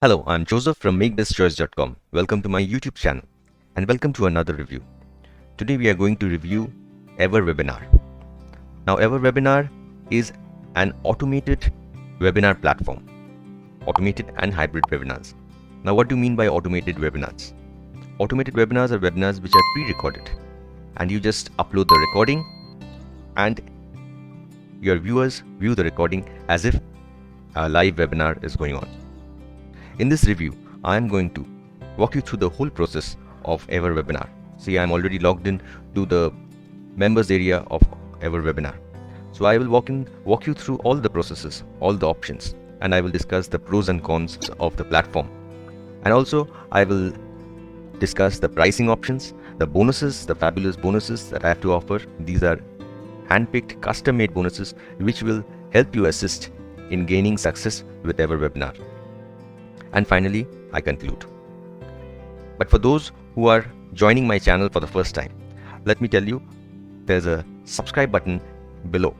Hello, I'm Joseph from MakeBestChoice.com. Welcome to my YouTube channel and welcome to another review. Today we are going to review EverWebinar. Now EverWebinar is an automated webinar platform, automated and hybrid webinars. Now what do you mean by automated webinars? Automated webinars are webinars which are pre-recorded and you just upload the recording and your viewers view the recording as if a live webinar is going on. In this review, I am going to walk you through the whole process of EverWebinar. See, I am already logged in to the members area of EverWebinar. So I will walk you through all the processes, all the options, and I will discuss the pros and cons of the platform. And also, I will discuss the pricing options, the bonuses, the fabulous bonuses that I have to offer. These are handpicked, custom-made bonuses which will help you assist in gaining success with EverWebinar. And finally, I conclude. But for those who are joining my channel for the first time, let me tell you, there's a subscribe button below.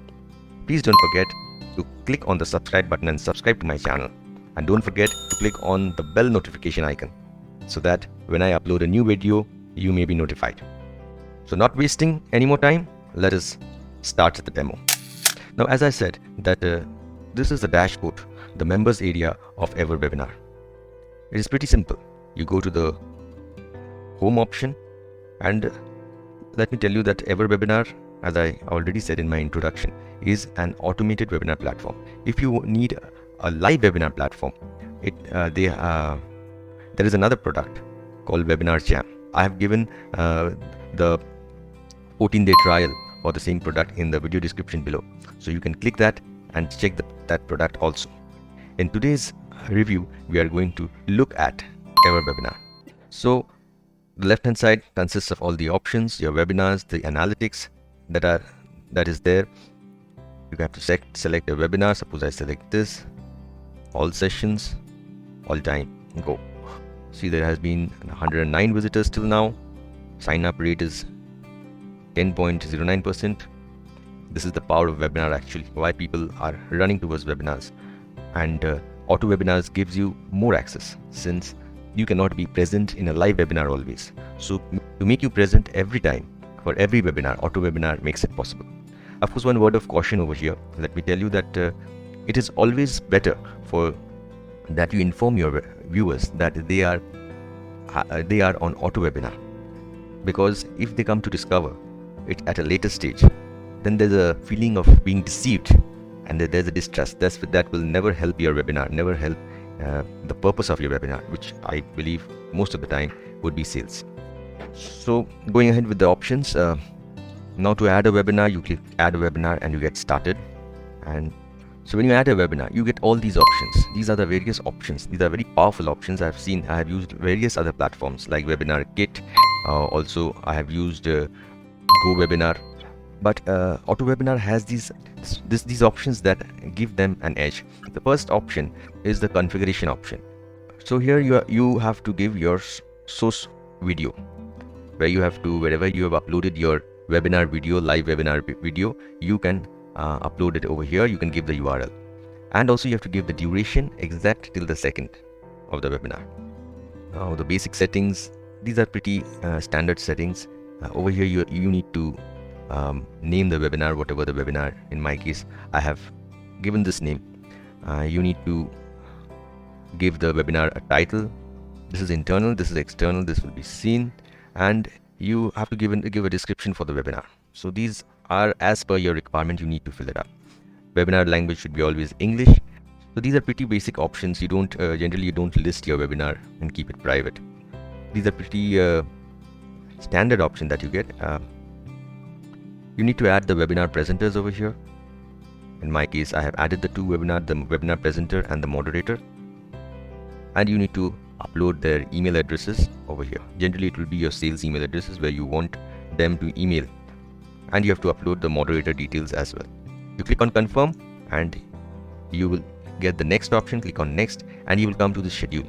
Please don't forget to click on the subscribe button and subscribe to my channel. And don't forget to click on the bell notification icon so that when I upload a new video, you may be notified. So not wasting any more time, let us start the demo. Now, as I said, that this is the dashboard, the members area of EverWebinar. It is pretty simple. You go to the home option and let me tell you that EverWebinar, as I already said in my introduction, is an automated webinar platform. If you need a live webinar platform, there is another product called Webinar Jam. I have given the 14-day trial for the same product in the video description below. So you can click that and check that product also. In today's review, we are going to look at EverWebinar. So the left hand side consists of all the options, your webinars, the analytics that is there. You have to select a webinar. Suppose I select this, all sessions, all time, go. See, there has been 109 visitors till now. Sign up rate is 10.09%. This is the power of webinar, actually, why people are running towards webinars. And auto webinars gives you more access since you cannot be present in a live webinar always. So to make you present every time for every webinar, auto webinar makes it possible. Of course, one word of caution over here. Let me tell you that it is always better for that you inform your viewers that they are on auto webinar, because if they come to discover it at a later stage, then there's a feeling of being deceived and there's a distrust that will never help your webinar, never help the purpose of your webinar, which I believe most of the time would be sales. So going ahead with the options, now to add a webinar, you click add a webinar and you get started. And so when you add a webinar, you get all these options. These are the various options. These are very powerful options. I have used various other platforms like Webinar Kit. Also, I have used GoWebinar. But auto webinar has these options that give them an edge. The first option is the configuration option. So here you have to give your source video, wherever you have uploaded your webinar video, live webinar video, you can upload it over here. You can give the URL, and also you have to give the duration exact till the second of the webinar. Now the basic settings, these are pretty standard settings. Over here you need to name the webinar, whatever the webinar. In my case, I have given this name. You need to give the webinar a title. This is internal, this is external, this will be seen, and you have to give a description for the webinar. So these are as per your requirement. You need to fill it up. Webinar language should be always English. So these are pretty basic options. You don't generally you don't list your webinar and keep it private. These are pretty standard option that you get. You need to add the webinar presenters over here. In my case, I have added the two webinar, the webinar presenter and the moderator. And you need to upload their email addresses over here. Generally, it will be your sales email addresses where you want them to email. And you have to upload the moderator details as well. You click on confirm and you will get the next option. Click on next and you will come to the schedule.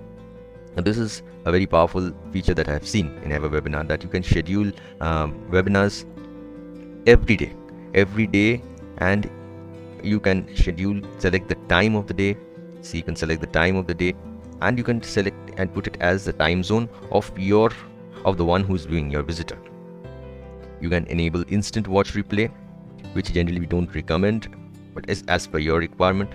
Now, this is a very powerful feature that I have seen in EverWebinar, that you can schedule webinars every day, and you can select the time of the day. So you can select the time of the day and you can select and put it as the time zone of the one who's doing, your visitor. You can enable instant watch replay, which generally we don't recommend, but as per your requirement.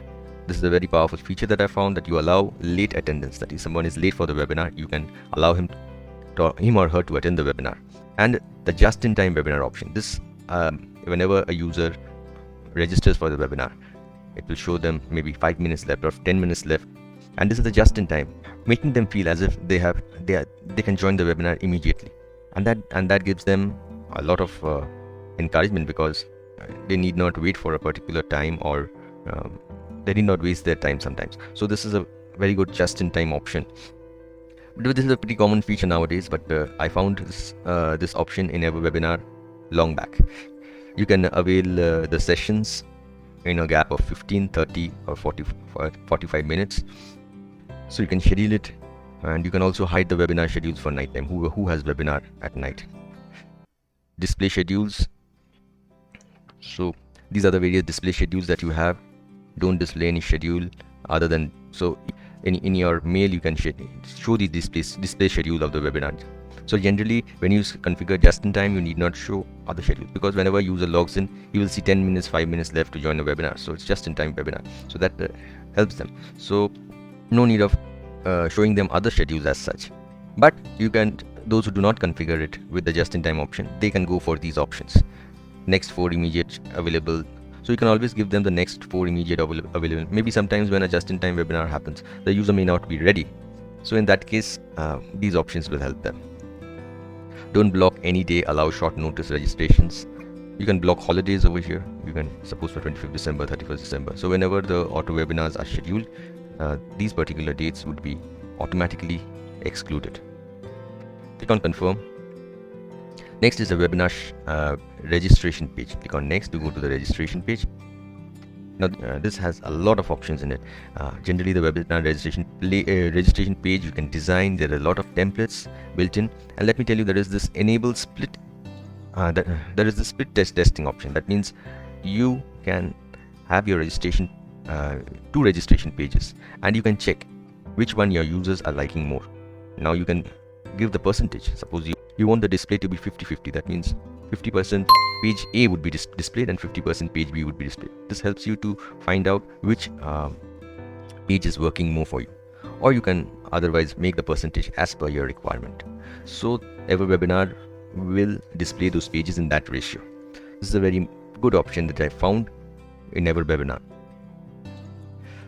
This is a very powerful feature that I found, that you allow late attendance. That if someone is late for the webinar, you can allow him or her to attend the webinar. And the just-in-time webinar option. This, whenever a user registers for the webinar, it will show them maybe 5 minutes left or 10 minutes left, and this is the just-in-time, making them feel as if they can join the webinar immediately, and that gives them a lot of encouragement, because they need not wait for a particular time, or they need not waste their time sometimes. So this is a very good just-in-time option. This is a pretty common feature nowadays, but I found this option in EverWebinar long back. You can avail the sessions in a gap of 15, 30 or 45 minutes. So you can schedule it, and you can also hide the webinar schedules for night time, who has webinar at night. Display schedules. So these are the various display schedules that you have. Don't display any schedule other than, so in your mail you can show the display schedule of the webinar. So generally, when you configure just in time, you need not show other schedules, because whenever user logs in, you will see 10 minutes, 5 minutes left to join the webinar. So it's just in time webinar. So that helps them. So no need of showing them other schedules as such. But you can, those who do not configure it with the just in time option, they can go for these options. Next 4 immediate available. So you can always give them the next 4 immediate available. Maybe sometimes when a just in time webinar happens, the user may not be ready. So in that case, these options will help them. Don't block any day, allow short notice registrations. You can block holidays over here. You can suppose for 25th December, 31st December. So whenever the auto webinars are scheduled, these particular dates would be automatically excluded. Click on confirm. Next is the webinar registration page. Click on next to go to the registration page. Now this has a lot of options in it. Generally the webinar registration page you can design. There are a lot of templates built in, and let me tell you, there is this enable split. There is the split testing option. That means you can have your registration, 2 registration pages, and you can check which one your users are liking more. Now you can give the percentage. Suppose you want the display to be 50-50. That means 50% page A would be displayed and 50% page B would be displayed. This helps you to find out which page is working more for you, or you can otherwise make the percentage as per your requirement. So EverWebinar will display those pages in that ratio. This is a very good option that I found in EverWebinar.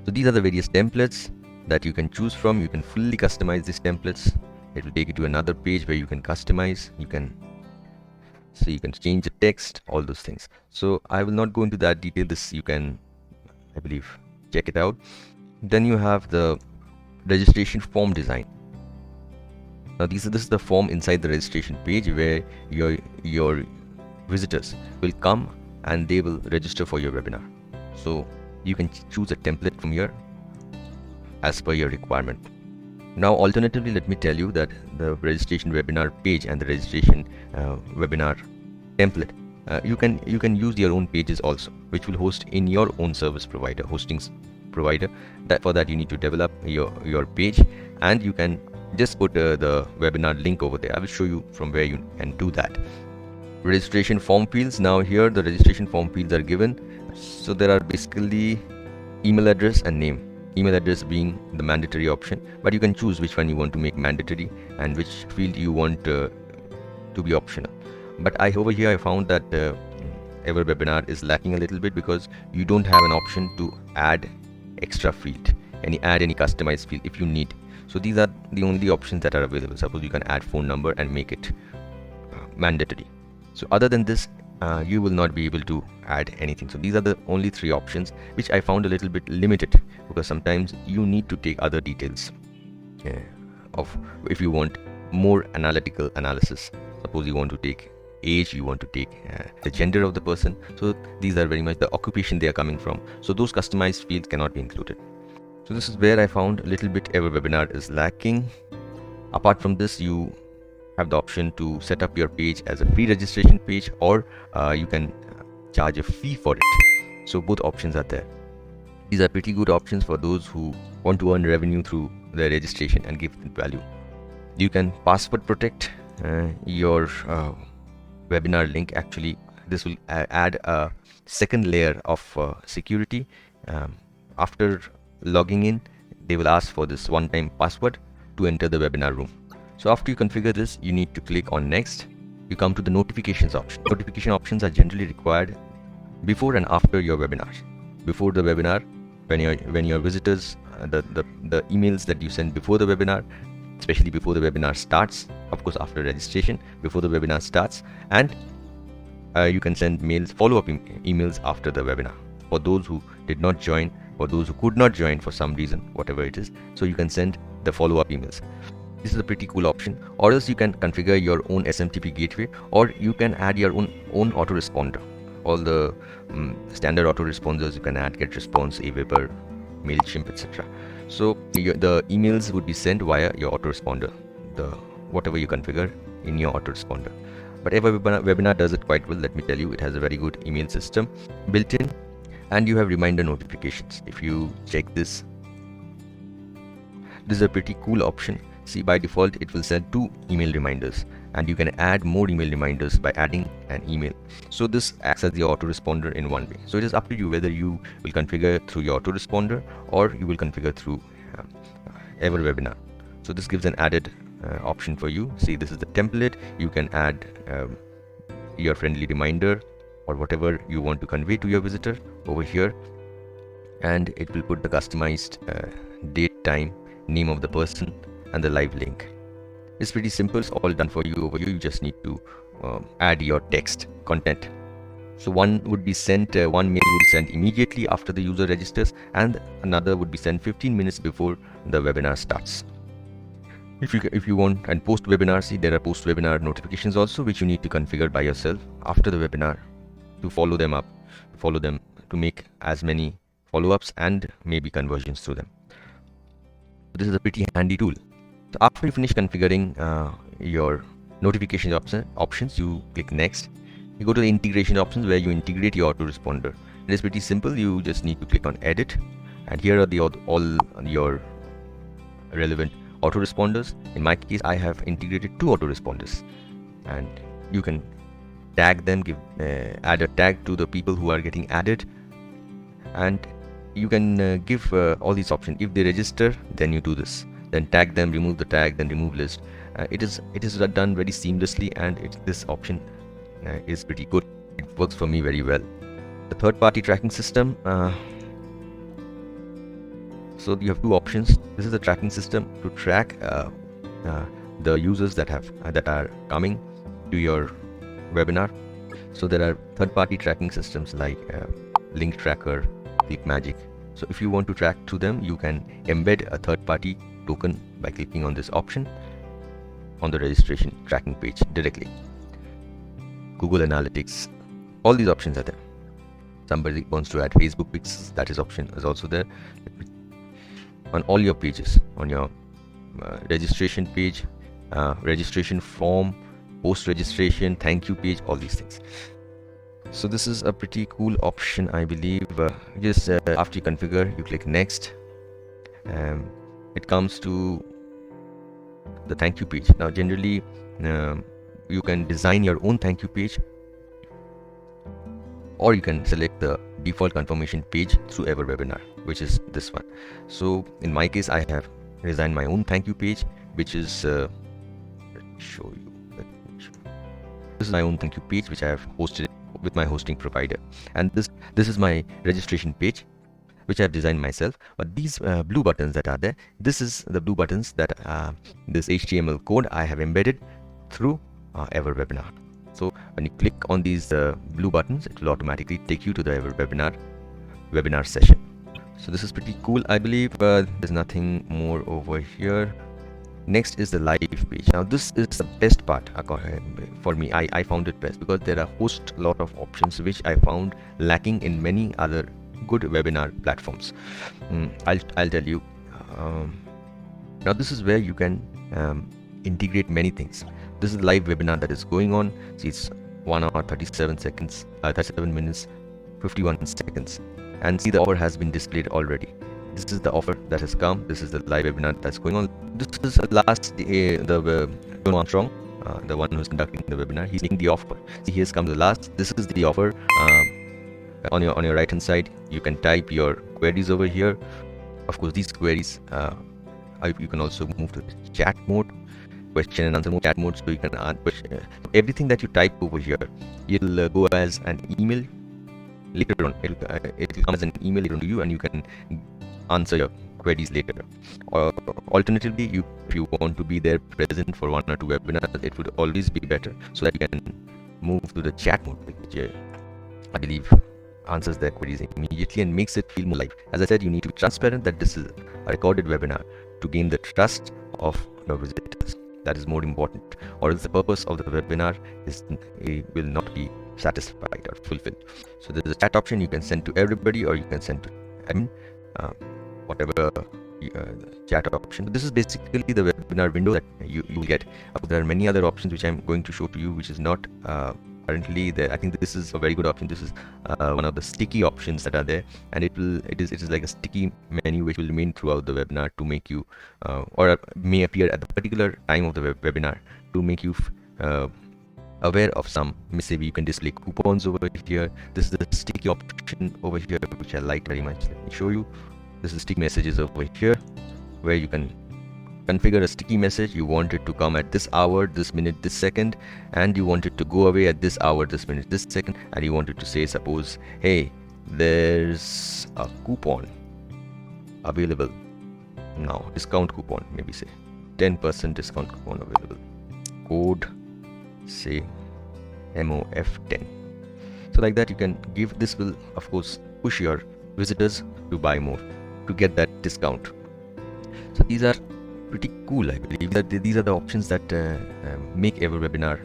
So these are the various templates that you can choose from. You can fully customize these templates. It will take you to another page where you can customize. You can change the text, all those things. So I will not go into that detail. This you can, I believe, check it out. Then you have the registration form design. Now this is the form inside the registration page where your visitors will come and they will register for your webinar. So you can choose a template from here as per your requirement. Now alternatively, let me tell you that the registration webinar page and the registration webinar template, you can use your own pages also, which will host in your own service provider, hostings provider. For that you need to develop your page, and you can just put the webinar link over there. I will show you from where you can do that. Registration form fields. Now here the registration form fields are given. So there are basically email address and name. Email address being the mandatory option, but you can choose which one you want to make mandatory and which field you want to be optional. But over here I found that EverWebinar is lacking a little bit, because you don't have an option to add extra field, add any customized field if you need. So these are the only options that are available. Suppose you can add phone number and make it mandatory. So other than this, you will not be able to add anything. So these are the only 3 options, which I found a little bit limited, because sometimes you need to take other details of if you want more analytical analysis. Suppose you want to take age, you want to take the gender of the person. So these are very much the occupation they are coming from. So those customized fields cannot be included. So this is where I found a little bit EverWebinar is lacking. Apart from this, you have the option to set up your page as a free registration page, or you can charge a fee for it. So both options are there. These are pretty good options for those who want to earn revenue through the registration and give it value. You can password protect your webinar link. Actually, this will add a second layer of security. After logging in, they will ask for this one-time password to enter the webinar room. So after you configure this, you need to click on next. You come to the notifications option. Notification options are generally required before and after your webinar. Before the webinar, when your visitors, the emails that you send before the webinar, especially before the webinar starts, of course after registration, before the webinar starts, and you can send mails, follow-up emails after the webinar for those who did not join, for those who could not join for some reason, whatever it is. So you can send the follow-up emails. This is a pretty cool option. Or else you can configure your own SMTP gateway, or you can add your own autoresponder. All the standard autoresponders you can add: GetResponse, Aweber, MailChimp, etc. So the emails would be sent via your autoresponder, whatever you configure in your autoresponder. But Webinar does it quite well. Let me tell you, it has a very good email system built in, and you have reminder notifications. If you check this is a pretty cool option. See, by default it will send 2 email reminders, and you can add more email reminders by adding an email. So this acts as the autoresponder in one way. So it is up to you whether you will configure through your autoresponder or you will configure through EverWebinar. So this gives an added option for you. See, this is the template. You can add your friendly reminder or whatever you want to convey to your visitor over here, and it will put the customized date, time, name of the person, and the live link. It's pretty simple. It's all done for you over here. You just need to add your text content. So one would be sent, one mail would be sent immediately after the user registers, and another would be sent 15 minutes before the webinar starts. If you want, and post webinar, see, there are post webinar notifications also, which you need to configure by yourself after the webinar to follow them to make as many follow-ups and maybe conversions through them. This is a pretty handy tool. So after you finish configuring your notification options, you click next. You go to the integration options where you integrate your autoresponder. It is pretty simple. You just need to click on edit, and here are all your relevant autoresponders. In my case, I have integrated 2 autoresponders, and you can tag them, add a tag to the people who are getting added, and you can give all these options. If they register, then you do this, then tag them, remove the tag, then remove list. It is done very seamlessly, and this option is pretty good. It works for me very well. The third-party tracking system. So you have 2 options. This is the tracking system to track the users that are coming to your webinar. So there are third-party tracking systems like Link Tracker, ClickMagick. So if you want to track to them, you can embed a third-party token by clicking on this option on the registration tracking page directly. Google Analytics, all these options are there. Somebody wants to add Facebook pixels, that option is also there. On all your pages, on your registration page, registration form, post-registration, thank you page, all these things. So this is a pretty cool option, I believe. Just after you configure, you click next. It comes to the thank you page. Now generally you can design your own thank you page, or you can select the default confirmation page through EverWebinar, which is this one. So in my case, I have designed my own thank you page, which is let me show you. This is my own thank you page, which I have hosted with my hosting provider, and this is my registration page, which I have designed myself. But these blue buttons that are there, this is the blue buttons that this HTML code I have embedded through EverWebinar. So when you click on these blue buttons, it will automatically take you to the EverWebinar webinar session. So this is pretty cool, I believe. There's nothing more over here. Next is the live page. Now this is the best part for me. I found it best because there are a lot of options which I found lacking in many other good webinar platforms. I'll tell you. Now this is where you can integrate many things. This is the live webinar that is going on. See, it's 1 hour 37 seconds, 37 minutes 51 seconds, and see the offer has been displayed already. this is the offer that has come. This is the live webinar that's going on. This is the last John Armstrong, the one who's conducting the webinar. He's making the offer. See, here's come the last. This is the offer. On your right hand side, you can type your queries over here. Of course, these queries you can also move to the chat mode, question and answer mode, chat mode, so you can answer everything that you type over here. It'll go as an email later on. It'll come as an email later on to you, and you can answer your queries later. Or alternatively, if you want to be there present for 1 or 2 webinars, it would always be better, so that you can move to the chat mode, which I believe answers their queries immediately and makes it feel more live. As I said, you need to be transparent that this is a recorded webinar to gain the trust of your visitors. That is more important, or else the purpose of the webinar will not be satisfied or fulfilled. So there is a chat option. You can send to everybody, or you can send to admin, whatever chat option. This is basically the webinar window that you will get. There are many other options which I'm going to show to you, which is not currently there. I think this is a very good option. This is one of the sticky options that are there, and it is like a sticky menu which will remain throughout the webinar to make you or may appear at the particular time of the webinar to make you aware of some. Maybe you can display coupons over here. This is the sticky option over here, which I like very much. Let me show you. This is sticky messages over here, where you can configure a sticky message. You want it to come at this hour, this minute, this second, and you want it to go away at this hour, this minute, this second, and you want it to say, suppose, hey, there's a coupon available now, discount coupon, maybe say 10% discount coupon available, code say MOF10. So like that you can give. This will of course push your visitors to buy more, to get that discount. So these are pretty cool. I believe that these are the options that make every webinar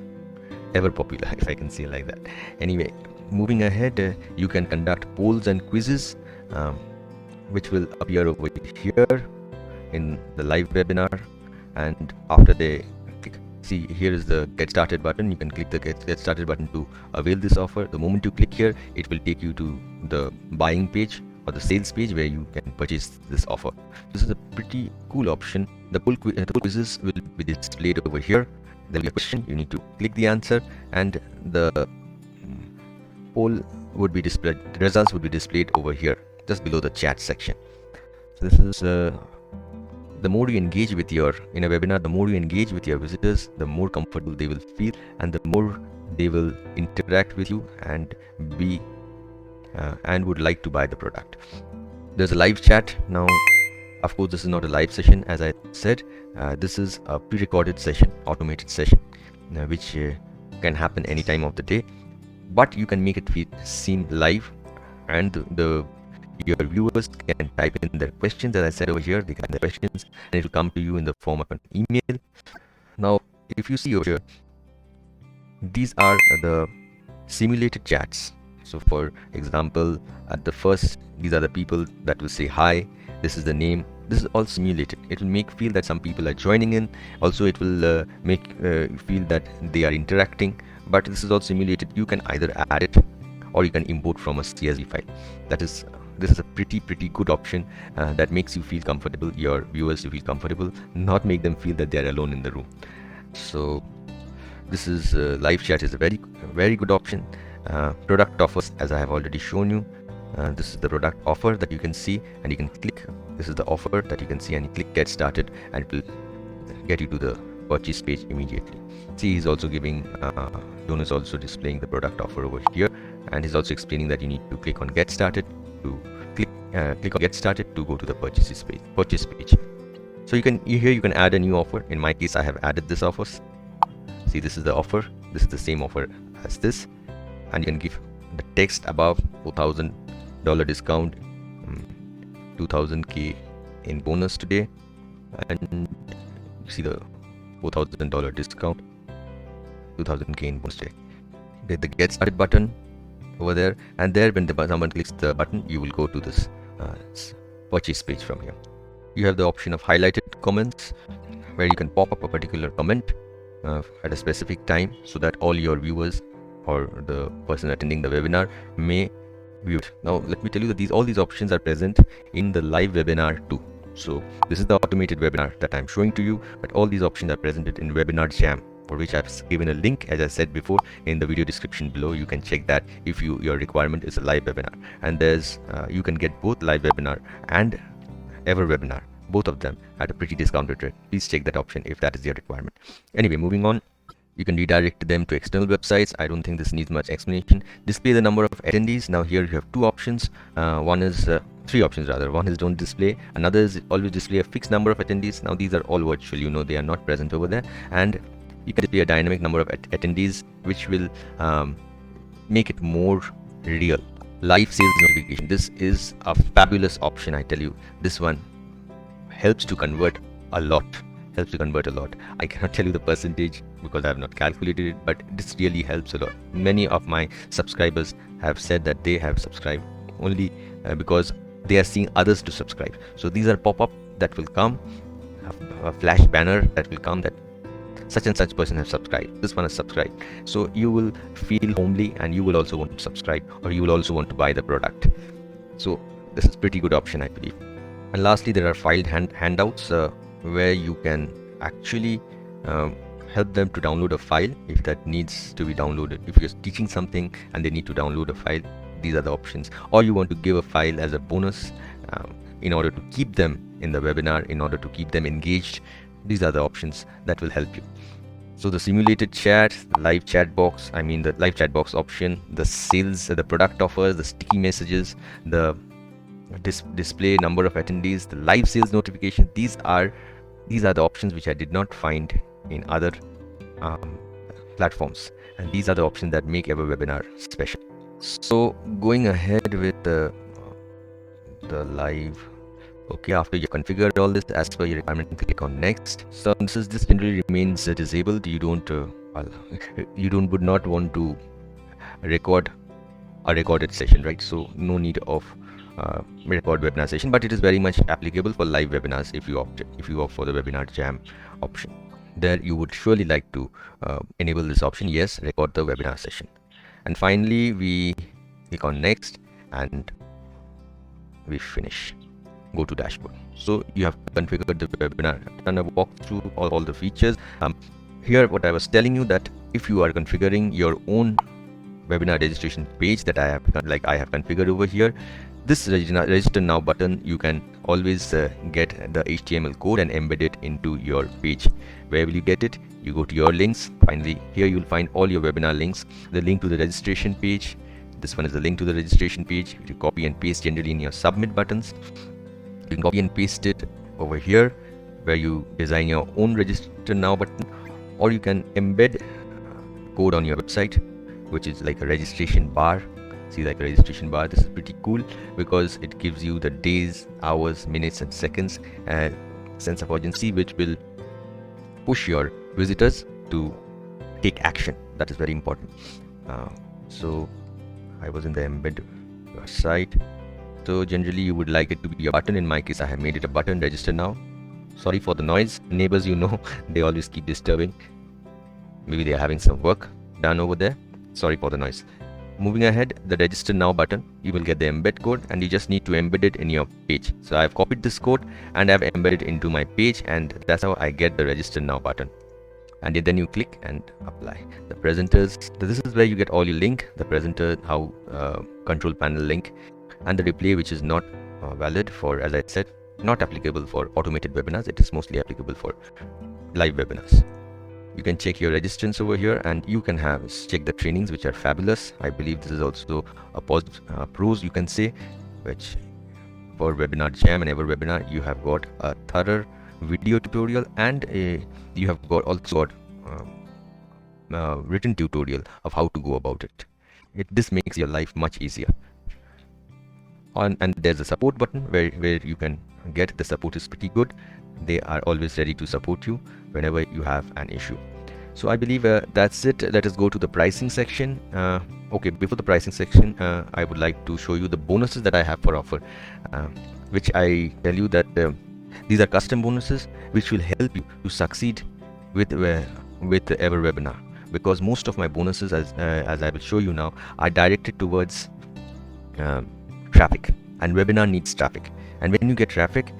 ever popular, if I can say like that. Anyway, moving ahead, you can conduct polls and quizzes, which will appear over here in the live webinar. And after they click, see, here is the get started button. You can click the get started button to avail this offer. The moment you click here, it will take you to the buying page or the sales page where you can purchase this offer. This is a pretty cool option. The poll quizzes will be displayed over here. There will be a question. You need to click the answer, and the poll would be displayed. The results would be displayed over here, just below the chat section. So this is the more you engage with in a webinar, the more you engage with your visitors, the more comfortable they will feel, and the more they will interact with you and be and would like to buy the product. There's a live chat now. Of course, this is not a live session, as I said. This is a pre-recorded session, automated session, which can happen any time of the day. But you can make it seem live, and your viewers can type in their questions. As I said over here, they can type their questions, and it will come to you in the form of an email. Now, if you see over here, these are the simulated chats. So for example, at the first, these are the people that will say hi. This is the name. This is all simulated. It will make feel that some people are joining in. Also, it will make feel that they are interacting. But this is all simulated. You can either add it or you can import from a CSV file. This is a pretty good option that makes you feel comfortable, your viewers to feel comfortable, not make them feel that they are alone in the room. So this is live chat is a very good option. Product offers, as I have already shown you. This is the product offer that you can see, and you can click. This is the offer that you can see, and you click get started, and it will get you to the purchase page immediately. See, he's also giving John is also displaying the product offer over here, and he's also explaining that you need to click on get started to click on get started to go to the purchase page. So you can add a new offer. In my case, I have added this offer. See, this is the offer. This is the same offer as this, and you can give the text above $4,000 discount, 2,000K in bonus today, and you see the $4,000 discount, 2,000K in bonus today. Get the get started button over there, and there when someone clicks the button, you will go to this purchase page from here. You have the option of highlighted comments, where you can pop up a particular comment at a specific time, so that all your viewers or the person attending the webinar may viewed. Now let me tell you that all these options are present in the live webinar too. So this is the automated webinar that I'm showing to you, but all these options are presented in Webinar Jam, for which I've given a link, as I said before, in the video description below. You can check that if your requirement is a live webinar, and there's you can get both live webinar and ever webinar, both of them at a pretty discounted rate. Please check that option if that is your requirement. Anyway, moving on. You can redirect them to external websites. I don't think this needs much explanation. Display the number of attendees. Now here you have two options. One is three options rather. One is don't display. Another is always display a fixed number of attendees. Now these are all virtual. You know, they are not present over there. And you can display a dynamic number of attendees, which will make it more real. Live sales notification. This is a fabulous option, I tell you. This one helps to convert a lot. I cannot tell you the percentage because I have not calculated it, but this really helps a lot. Many of my subscribers have said that they have subscribed only because they are seeing others to subscribe. So these are pop-up that will come, a flash banner that will come that such and such person has subscribed, this one has subscribed. So you will feel homely and you will also want to subscribe, or you will also want to buy the product. So this is pretty good option, I believe. And lastly, there are filed handouts where you can actually help them to download a file if that needs to be downloaded. If you're teaching something and they need to download a file, these are the options. Or you want to give a file as a bonus in order to keep them in the webinar, in order to keep them engaged. These are the options that will help you. So the simulated chat, the live chat box, the live chat box option, the sales, the product offers, the sticky messages, the display number of attendees, the live sales notification. These are the options which I did not find in other platforms, and these are the options that make Ever Webinar special. So going ahead with the live. Okay, after you configured all this as per your requirement, click on next. So this generally remains disabled. You would not want to record a recorded session, right? So no need of record webinar session, but it is very much applicable for live webinars if you opt for the Webinar Jam option. There you would surely like to enable this option. Yes, record the webinar session. And finally, we click on next and we finish. Go to dashboard. So you have configured the webinar. I've done a walk through all the features. Here what I was telling you, that if you are configuring your own webinar registration page that I have configured over here, this register now button, you can always get the HTML code and embed it into your page. Where will you get it? You go to your links. Finally, here you will find all your webinar links. The link to the registration page. This one is the link to the registration page. You copy and paste generally in your submit buttons. You can copy and paste it over here where you design your own register now button, or you can embed code on your website, which is like a registration bar. See, like a registration bar. This is pretty cool because it gives you the days, hours, minutes and seconds and sense of urgency, which will push your visitors to take action. That is very important. So I was in the embed site. So generally you would like it to be a button. In my case, I have made it a button. Register now. Sorry for the noise. Neighbors, they always keep disturbing. Maybe they are having some work done over there. Sorry for the noise. Moving ahead, the register now button, you will get the embed code and you just need to embed it in your page. So I've copied this code and I've embedded it into my page, and that's how I get the register now button. And then you click and apply. The presenters, this is where you get all your link, the presenter, how control panel link, and the replay, which is not valid for, as I said, not applicable for automated webinars. It is mostly applicable for live webinars. You can check your registrants over here, and you can check the trainings, which are fabulous. I believe this is also a positive pros, you can say, which for Webinar Jam and Ever Webinar, you have got a thorough video tutorial, and you have also got written tutorial of how to go about it. This makes your life much easier. And there's a support button where you can get the support is pretty good. They are always ready to support you whenever you have an issue. So I believe that's it. Let us go to the pricing section. Okay, before the pricing section, I would like to show you the bonuses that I have for offer, which I tell you that these are custom bonuses which will help you to succeed with the Ever Webinar, because most of my bonuses, as I will show you now, are directed towards traffic, and webinar needs traffic. And when you get traffic,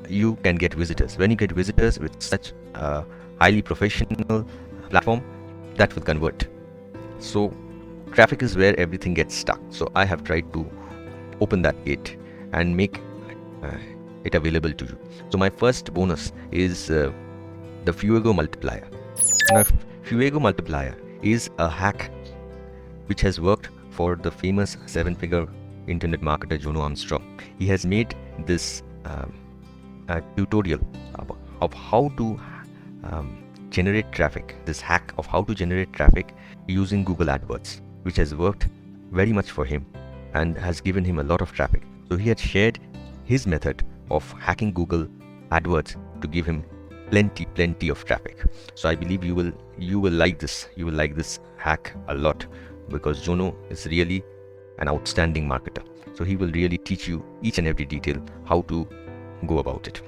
you can get visitors. When you get visitors with such a highly professional platform, that will convert. So traffic is where everything gets stuck. So I have tried to open that gate and make it available to you. So my first bonus is the Fuego multiplier. Now Fuego multiplier is a hack which has worked for the famous 7-figure internet marketer Jono Armstrong. He has made this tutorial of how to generate traffic, this hack of how to generate traffic using Google AdWords, which has worked very much for him and has given him a lot of traffic. So he had shared his method of hacking Google AdWords to give him plenty of traffic. So I believe you will like this. You will like this hack a lot, because Jono is really an outstanding marketer. So he will really teach you each and every detail how to go about it.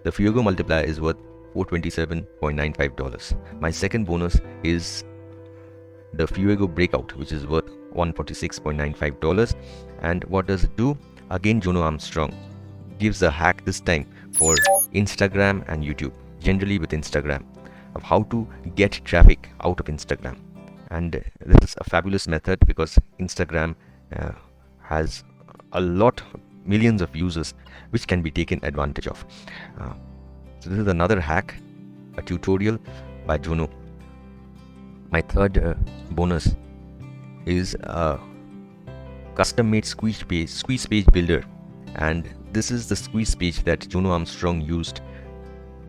The Fuego multiplier is worth $427.95. My second bonus is the Fuego breakout, which is worth $146.95. And what does it do? Again, Jono Armstrong gives a hack, this time for Instagram and YouTube, generally with Instagram, of how to get traffic out of Instagram. And this is a fabulous method because Instagram has a lot, millions of users, which can be taken advantage of. So this is another hack, a tutorial by Jono. My third bonus is a custom-made squeeze page builder, and this is the squeeze page that Jono Armstrong used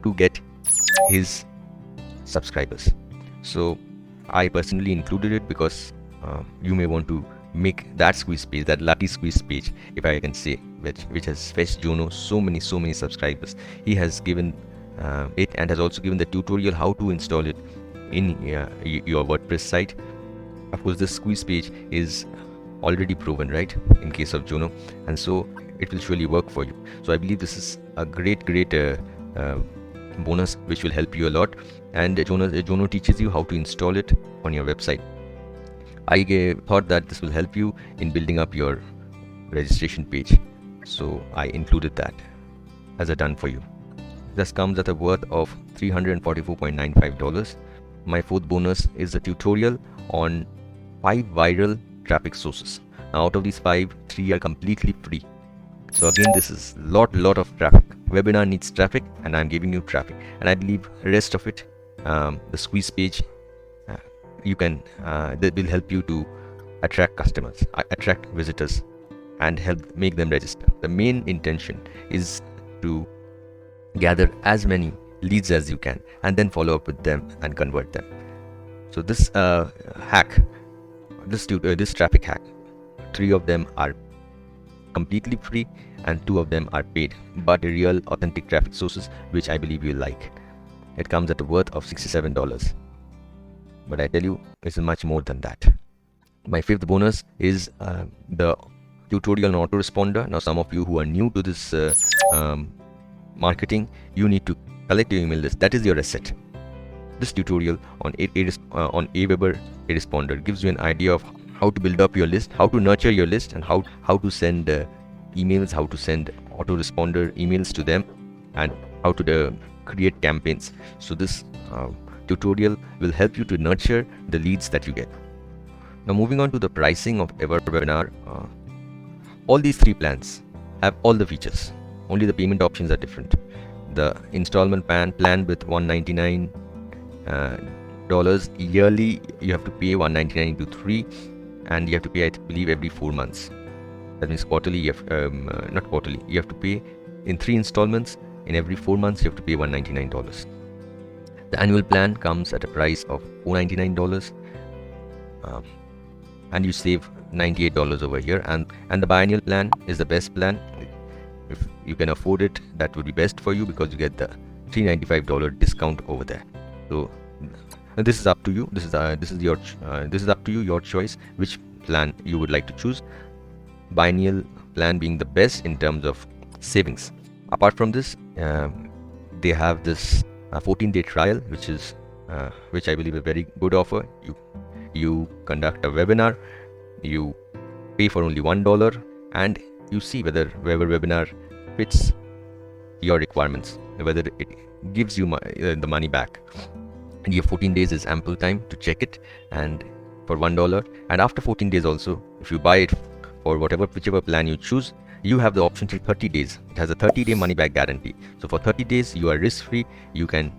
to get his subscribers. So I personally included it because you may want to make that squeeze page, that lucky squeeze page, if I can say, which has fetched Jono so many subscribers. He has given it and has also given the tutorial how to install it in your WordPress site. Of course, this squeeze page is already proven, right, in case of Jono, and so it will surely work for you. So I believe this is a great bonus which will help you a lot, and Jono teaches you how to install it on your website. I thought that this will help you in building up your registration page, so I included that as a done for you. This comes at a worth of $344.95. My fourth bonus is a tutorial on 5 viral traffic sources. Now out of these 5, 3 are completely free. So again, this is lot of traffic. Webinar needs traffic, and I'm giving you traffic. And I believe the rest of it, the squeeze page, you can that will help you to attract customers, attract visitors, and help make them register. The main intention is to gather as many leads as you can, and then follow up with them and convert them. So this hack, this traffic hack, 3 of them are completely free and 2 of them are paid, but real authentic traffic sources, which I believe you'll like. It comes at a worth of $67, but I tell you, it's much more than that. My 5th bonus is the tutorial on autoresponder. Now some of you who are new to this marketing, you need to collect your email list. That is your asset. This tutorial on Aweber Responder gives you an idea of how to build up your list, how to nurture your list, and how to send emails, how to send autoresponder emails to them, and how to create campaigns. So this tutorial will help you to nurture the leads that you get. Now moving on to the pricing of EverWebinar, all these 3 plans have all the features, only the payment options are different. The installment plan with $199 yearly, you have to pay $199 into 3, and you have to pay, I believe, every 4 months. That means quarterly, not quarterly, you have to pay in 3 installments. In every 4 months, you have to pay $199. The annual plan comes at a price of $499, and you save $98 over here. And the biannual plan is the best plan. If you can afford it, that would be best for you, because you get the $395 discount over there. So this is up to you. This is up to you, your choice, which plan you would like to choose. Biennial plan being the best in terms of savings. Apart from this, they have this 14-day trial, which I believe is a very good offer. You conduct a webinar, you pay for only $1 and you see whether webinar fits your requirements, whether it gives you the money back. And your 14 days is ample time to check it, and for $1. And after 14 days also, if you buy it for whichever plan you choose, you have the option till 30 days. It has a 30-day money back guarantee. So for 30 days you are risk free. You can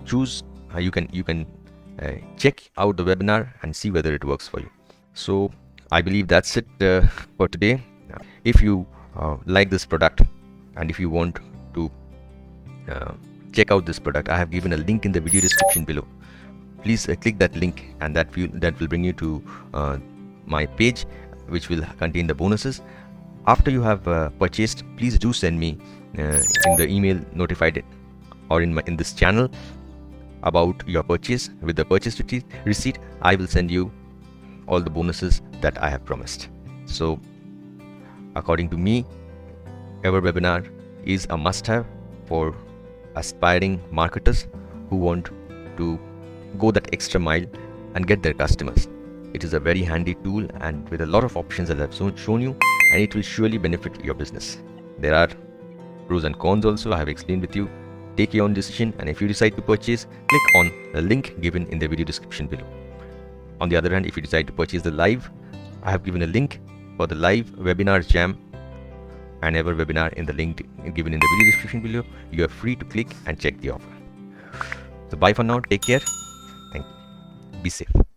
choose, you can check out the webinar and see whether it works for you. So I believe that's it for today. If you like this product and if you want to check out this product, I have given a link in the video description below. Please click that link, and that will bring you to my page, which will contain the bonuses. After you have purchased, please do send me in the email notified or in this channel about your purchase. With the purchase receipt, I will send you all the bonuses that I have promised. So according to me, EverWebinar is a must-have for aspiring marketers who want to go that extra mile and get their customers. It is a very handy tool, and with a lot of options that I've shown you, and it will surely benefit your business. There are pros and cons also. I have explained with you. Take your own decision, and if you decide to purchase, click on the link given in the video description below. On the other hand, if you decide to purchase the live, I have given a link for the live webinar jam and EverWebinar in the link given in the video description below. You are free to click and check the offer. So bye for now. Take care. Thank you. Be safe.